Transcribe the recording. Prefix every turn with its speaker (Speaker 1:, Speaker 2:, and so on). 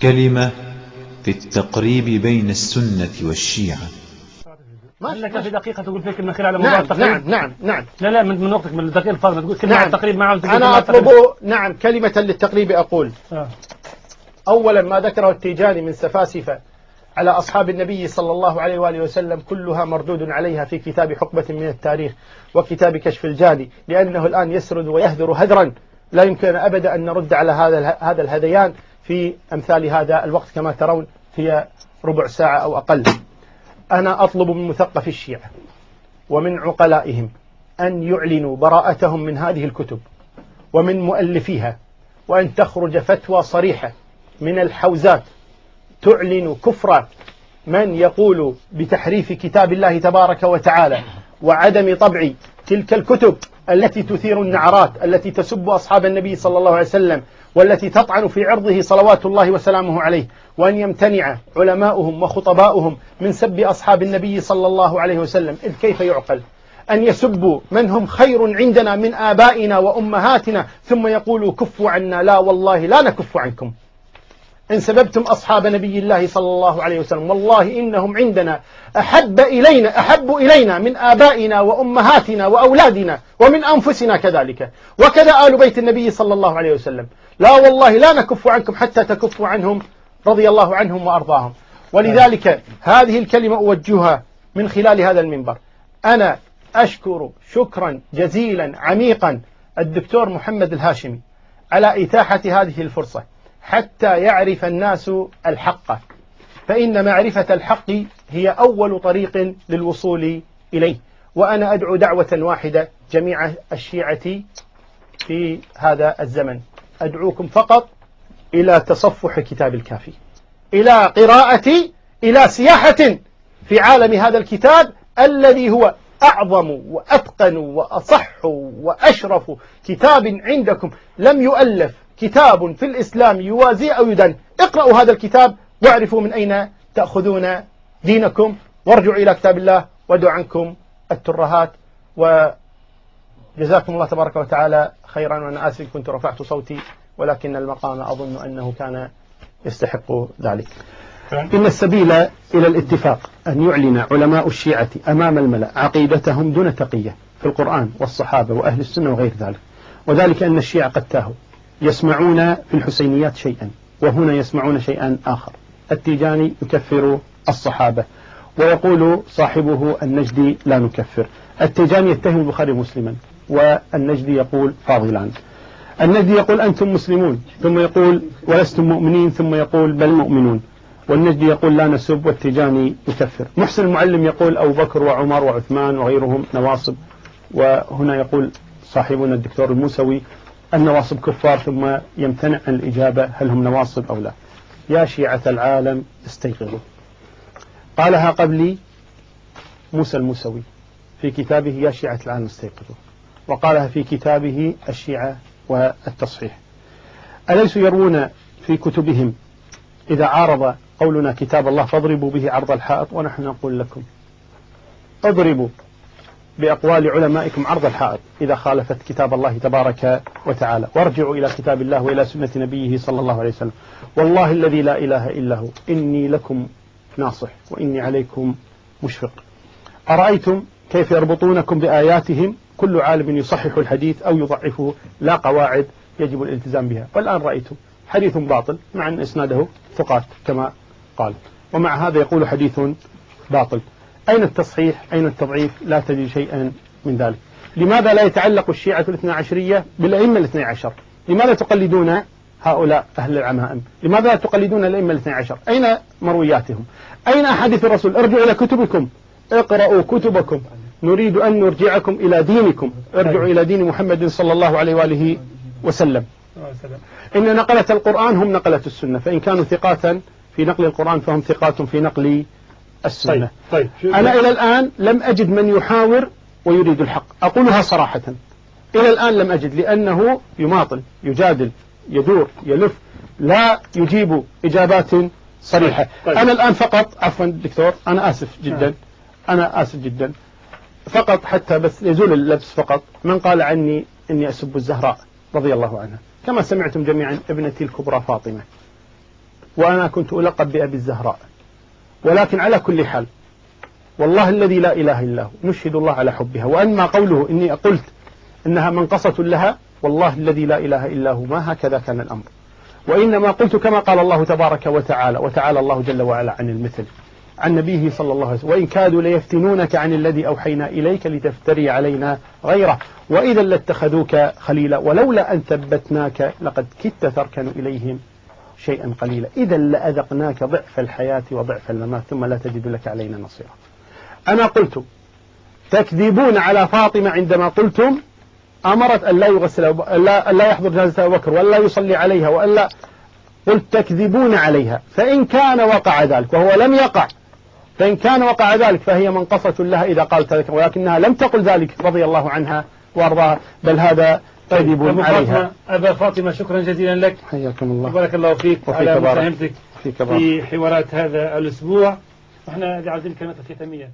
Speaker 1: كلمة في التقريب بين السنة والشيعة.
Speaker 2: هل لك في دقيقة تقول فيك كلمة أخيرة على موضوع التقريب؟
Speaker 3: نعم.
Speaker 2: لا من وقتك، من الدقيقة الفاضلة تقول كلمة على التقريب معه.
Speaker 3: أنا أطلب كلمة للتقريب أقول أولا ما ذكره التيجاني من سفاسفة على أصحاب النبي صلى الله عليه وآله وسلم كلها مردود عليها في كتاب حقبة من التاريخ وكتاب كشف الجاني، لأنه الآن يسرد ويهدر هدرا لا يمكن أبدا أن نرد على هذا الهذيان في أمثال هذا الوقت. كما ترون هي ربع ساعة أو أقل. أنا أطلب من مثقف الشيعة ومن عقلائهم أن يعلنوا براءتهم من هذه الكتب ومن مؤلفيها، وأن تخرج فتوى صريحة من الحوزات تعلن كفر من يقول بتحريف كتاب الله تبارك وتعالى وعدم طبع تلك الكتب التي تثير النعرات، التي تسب أصحاب النبي صلى الله عليه وسلم والتي تطعن في عرضه صلوات الله وسلامه عليه، وأن يمتنع علماؤهم وخطباؤهم من سب أصحاب النبي صلى الله عليه وسلم. إذ كيف يعقل أن يسبوا من هم خير عندنا من آبائنا وأمهاتنا ثم يقولوا كفوا عنا؟ لا والله لا نكف عنكم إن سببتم أصحاب نبي الله صلى الله عليه وسلم، والله إنهم عندنا أحب إلينا من آبائنا وأمهاتنا وأولادنا ومن أنفسنا كذلك، وكذا آل بيت النبي صلى الله عليه وسلم. لا والله لا نكف عنكم حتى تكفوا عنهم رضي الله عنهم وأرضاهم. ولذلك هذه الكلمة أوجهها من خلال هذا المنبر. أنا أشكر شكرا جزيلا عميقا الدكتور محمد الهاشمي على إتاحة هذه الفرصة حتى يعرف الناس الحق، فإن معرفة الحق هي أول طريق للوصول إليه. وأنا أدعو دعوة واحدة جميع الشيعة في هذا الزمن، أدعوكم فقط إلى تصفح كتاب الكافي، إلى قراءة، إلى سياحة في عالم هذا الكتاب الذي هو أعظم وأتقن وأصح وأشرف كتاب عندكم. لم يؤلف كتاب في الإسلام يوازي أو يدن. اقرأوا هذا الكتاب واعرفوا من أين تأخذون دينكم، وارجعوا إلى كتاب الله وادعوا عنكم الترهات. وجزاكم الله تبارك وتعالى خيرا. وأنا آسف كنت رفعت صوتي، ولكن المقام أظن أنه كان يستحق ذلك. إن السبيل إلى الاتفاق أن يعلن علماء الشيعة أمام الملأ عقيدتهم دون تقية في القرآن والصحابة وأهل السنة وغير ذلك، وذلك أن الشيعة قد تاهوا، يسمعون في الحسينيات شيئا وهنا يسمعون شيئا آخر. التيجاني يكفر الصحابة ويقول صاحبه النجدي لا نكفر. التيجاني يتهم البخاري مسلما والنجدي يقول فاضلان. النجدي يقول أنتم مسلمون ثم يقول ولستم مؤمنين ثم يقول بل مؤمنون، والنجدي يقول لا نسب، والتيجاني يكفر. محسن المعلم يقول أبو بكر وعمر وعثمان وغيرهم نواصب، وهنا يقول صاحبنا الدكتور الموسوي النواصب كفار، ثم يمتنع عن الإجابة هل هم نواصب أو لا. يا شيعة العالم استيقظوا. قالها قبلي موسى الموسوي في كتابه يا شيعة العالم استيقظوا، وقالها في كتابه الشيعة والتصحيح. أليسوا يروون في كتبهم إذا عارض قولنا كتاب الله فاضربوا به عرض الحائط؟ ونحن نقول لكم اضربوا بأقوال علمائكم عرض الحائط إذا خالفت كتاب الله تبارك وتعالى، وارجعوا إلى كتاب الله وإلى سنة نبيه صلى الله عليه وسلم. والله الذي لا إله إلا هو إني لكم ناصح وإني عليكم مشفق. أرأيتم كيف يربطونكم بآياتهم؟ كل عالم يصحح الحديث أو يضعفه، لا قواعد يجب الالتزام بها. والآن رأيتم حديث باطل مع أن إسناده ثقات كما قال، ومع هذا يقول حديث باطل. أين التصحيح؟ أين التضعيف؟ لا تجد شيئا من ذلك. لماذا لا يتعلق الشيعة الاثنى عشرية بالأئمة الاثنى عشر؟ لماذا تقلدون هؤلاء أهل العمائم؟ لماذا لا تقلدون الأئمة الاثنى عشر؟ أين مروياتهم؟ أين أحاديث الرسول؟ ارجعوا إلى كتبكم، اقرأوا كتبكم، نريد أن نرجعكم إلى دينكم، ارجعوا إلى دين محمد صلى الله عليه وآله وسلم. إن نقلة القرآن هم نقلة السنة، فإن كانوا ثقاتا في نقل القرآن فهم ثقات في نقل السنة. طيب. أنا إلى الآن لم أجد من يحاور ويريد الحق، أقولها صراحة، إلى الآن لم أجد، لأنه يماطل، يجادل، يدور، يلف، لا يجيب إجابات صريحة. طيب. أنا الآن فقط، عفوا دكتور أنا آسف جدا، أنا آسف جدا، فقط حتى بس يزول اللبس، فقط من قال عني إني أسب الزهراء رضي الله عنها؟ كما سمعتم جميعا ابنتي الكبرى فاطمة وأنا كنت ألقب بأبي الزهراء. ولكن على كل حال والله الذي لا إله إلا هو نشهد الله على حبها. وأما قوله إني قلت إنها منقصة لها، والله الذي لا إله إلا هو ما هكذا كان الأمر، وإنما قلت كما قال الله تبارك وتعالى، وتعالى الله جل وعلا عن المثل عن نبيه صلى الله عليه وسلم: وإن كادوا ليفتنونك عن الذي أوحينا إليك لتفتري علينا غيره وإذا لاتخذوك خليلا ولولا أن ثبتناك لقد كدت تركن إليهم شيئا قليلا إذا لأذقناك ضعف الحياة وضعف الممات ثم لا تجد لك علينا نصيرا. أنا قلت تكذبون على فاطمة عندما قلتم أمرت أن لا يغسل أن لا يحضر جنازة أبو بكر ولا يصلي عليها وألا، قلت تكذبون عليها. فإن كان وقع ذلك وهو لم يقع، فإن كان وقع ذلك فهي منقصة لها إذا قالت ذلك، ولكنها لم تقل ذلك رضي الله عنها وأرضاها، بل هذا كذب عليها.
Speaker 2: أبا فاطمة شكرا جزيلا لك،
Speaker 3: حياكم الله،
Speaker 2: بارك الله فيك على مساهمتك
Speaker 3: في
Speaker 2: حوارات هذا الأسبوع. احنا جعلنا الكلمة الختامية.